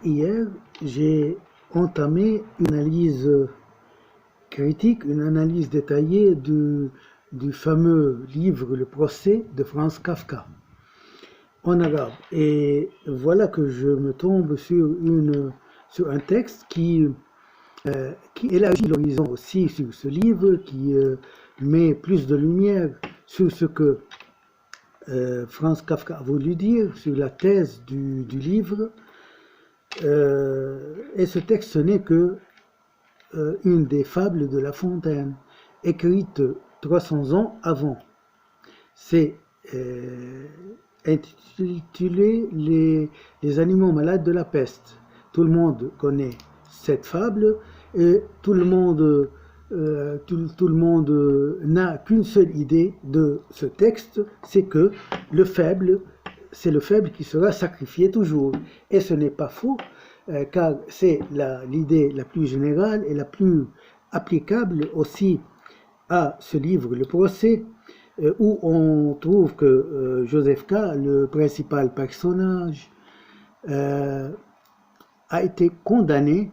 Hier, j'ai entamé une analyse critique, une analyse détaillée du fameux livre Le procès de Franz Kafka en arabe. Et voilà que je me tombe sur un texte qui élargit l'horizon aussi sur ce livre, qui met plus de lumière sur ce que Franz Kafka a voulu dire, sur la thèse du livre. Et ce texte, ce n'est que une des fables de La Fontaine, écrite 300 ans avant. C'est intitulé les animaux malades de la peste. Tout le monde connaît cette fable et tout le monde n'a qu'une seule idée de ce texte, c'est que c'est le faible qui sera sacrifié toujours. Et ce n'est pas faux, car c'est l'idée la plus générale et la plus applicable aussi à ce livre, Le procès, où on trouve que Joseph K., le principal personnage, a été condamné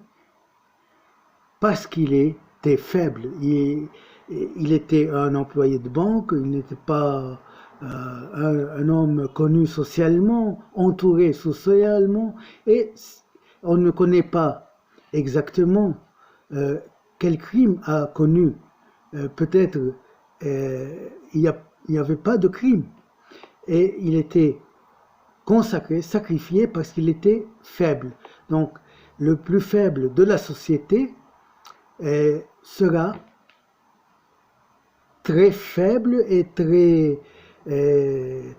parce qu'il était faible. Il était un employé de banque, il n'était pas un homme connu socialement, entouré socialement, et on ne connaît pas exactement quel crime a connu. Peut-être il n'y avait pas de crime, et il était consacré, sacrifié parce qu'il était faible. Donc le plus faible de la société sera très faible et très il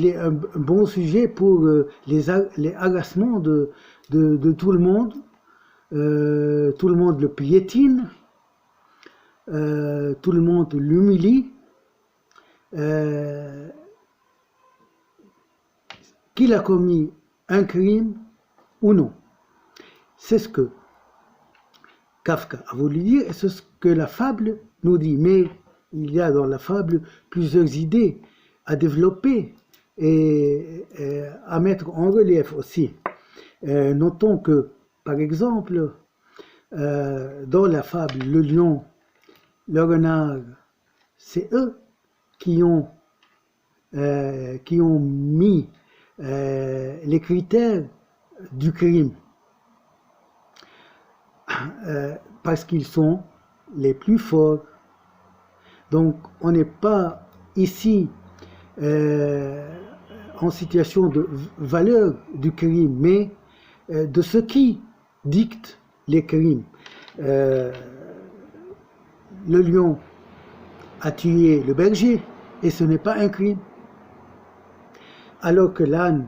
est un bon sujet pour les agacements de tout le monde. Tout le monde le piétine, tout le monde l'humilie, qu'il a commis un crime ou non. C'est ce que Kafka a voulu dire et c'est ce que la fable nous dit. Mais il y a dans la fable plusieurs idées à développer et à mettre en relief aussi. Notons que, par exemple, dans la fable, le lion, le renard, c'est eux qui ont mis les critères du crime. Parce qu'ils sont les plus forts. Donc on n'est pas ici en situation de valeur du crime, mais de ce qui dicte les crimes. Le lion a tué le berger et ce n'est pas un crime. Alors que l'âne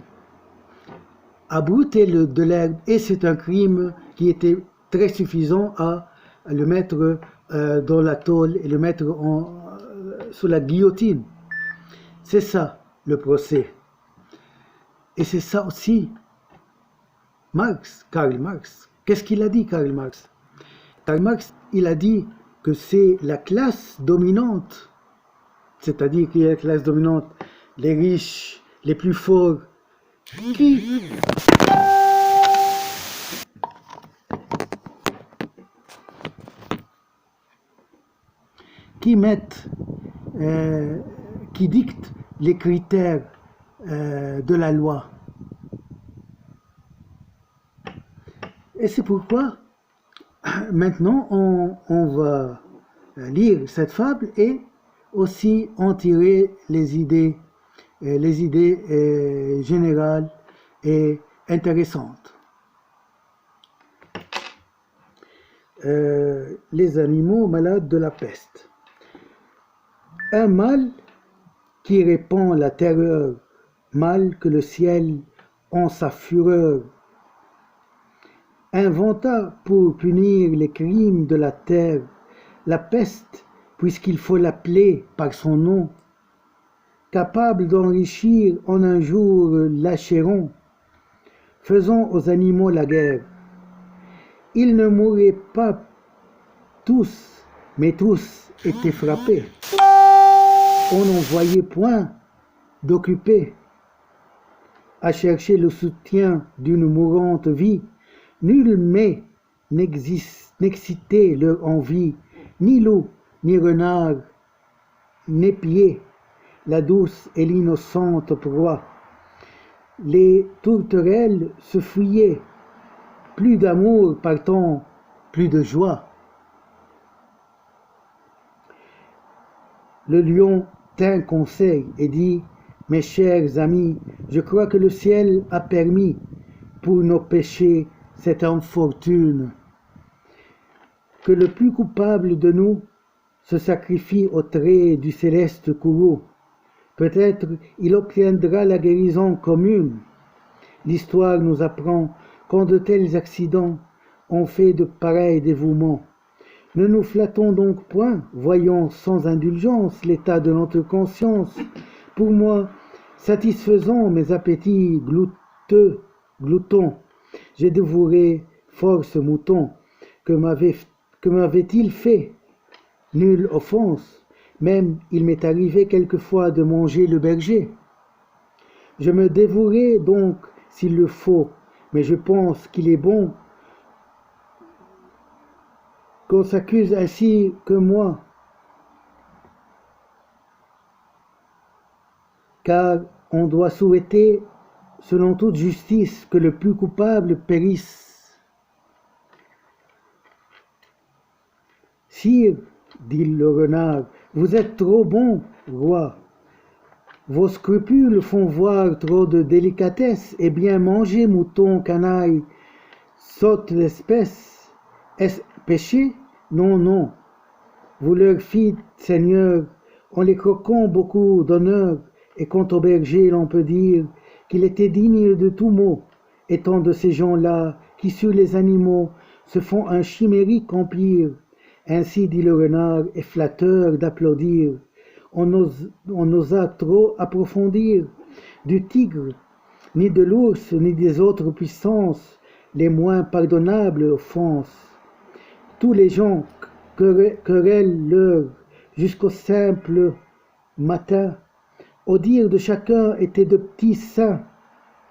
a brouté de l'herbe et c'est un crime qui était très suffisant à le mettre dans la tôle et le mettre sous la guillotine. C'est ça le procès. Et c'est ça aussi Karl Marx. Qu'est-ce qu'il a dit, Karl Marx? Karl Marx, il a dit que c'est la classe dominante, c'est-à-dire qu'il y a la classe dominante, les riches, les plus forts, qui dictent les critères de la loi. Et c'est pourquoi maintenant on va lire cette fable et aussi en tirer les idées générales et intéressantes. Les animaux malades de la peste. Un mal qui répand la terreur, mal que le ciel en sa fureur inventa pour punir les crimes de la terre, la peste, puisqu'il faut l'appeler par son nom, capable d'enrichir en un jour l'Achéron, faisant aux animaux la guerre. Ils ne mouraient pas tous, mais tous étaient frappés. On n'en voyait point d'occupés. à chercher le soutien d'une mourante vie. Nul mets n'excitait leur envie, ni loup, ni renard, n'épiait la douce et l'innocente proie. Les tourterelles se fuyaient, plus d'amour partant, plus de joie. Le lion tint conseil et dit: mes chers amis, je crois que le ciel a permis pour nos péchés cette infortune, que le plus coupable de nous se sacrifie au trait du céleste courroux. Peut-être il obtiendra la guérison commune. L'histoire nous apprend qu'en de tels accidents, on fait de pareils dévouements. Ne nous flattons donc point, voyons sans indulgence l'état de notre conscience. Pour moi, satisfaisant mes appétits gloutons, j'ai dévoré force moutons. Que m'avait-il fait? Nulle offense, même il m'est arrivé quelquefois de manger le berger. Je me dévorerai donc s'il le faut, mais je pense qu'il est bon qu'on s'accuse ainsi que moi, car on doit souhaiter, selon toute justice, que le plus coupable périsse. Sire, dit le renard, vous êtes trop bon, roi. Vos scrupules font voir trop de délicatesse, et bien manger, mouton, canaille, sotte d'espèce. Est-ce péché? Non, non. Vous leur fîtes, Seigneur, en les croquant beaucoup d'honneur, et quant au berger, l'on peut dire qu'il était digne de tout mot, étant de ces gens-là qui sur les animaux se font un chimérique empire. Ainsi dit le renard, est flatteur d'applaudir. On n'osa trop approfondir du tigre, ni de l'ours, ni des autres puissances, les moins pardonnables offenses. Tous les gens querellent leur jusqu'au simple matin. Au dire de chacun étaient de petits saints.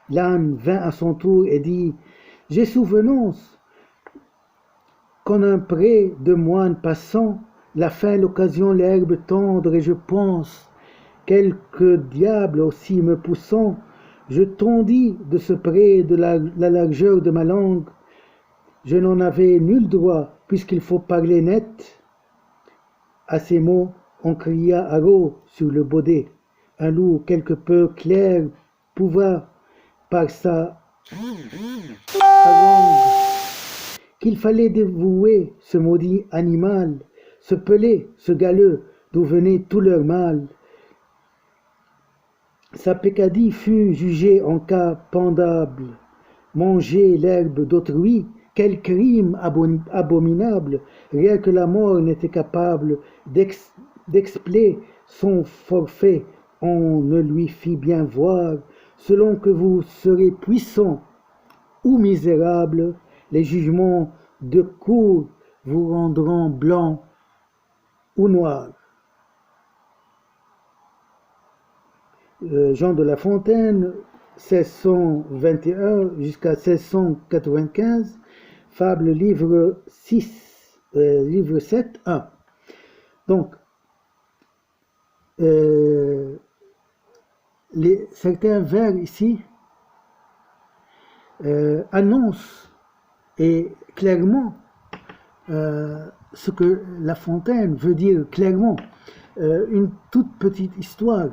L'âne vint à son tour et dit: j'ai souvenance qu'en un pré de moines passant, la faim, l'occasion, l'herbe tendre, et je pense, quelque diable aussi me poussant, je tondis de ce pré de la largeur de ma langue. Je n'en avais nul droit, puisqu'il faut parler net. À ces mots, on cria haro sur le baudet. Un loup quelque peu clair pouva, par sa harangue, qu'il fallait dévouer ce maudit animal, ce pelé, ce galeux, d'où venait tout leur mal. Sa peccadille fut jugée en cas pendable. Manger l'herbe d'autrui, quel crime abominable! Rien que la mort n'était capable d'expier son forfait. On ne lui fit bien voir, selon que vous serez puissant ou misérable, les jugements de cour vous rendront blanc ou noir. Jean de La Fontaine, 1621 jusqu'à 1695, fable livre 6, livre 7, 1. Donc, certains vers ici annoncent et clairement ce que La Fontaine veut dire clairement. Une toute petite histoire.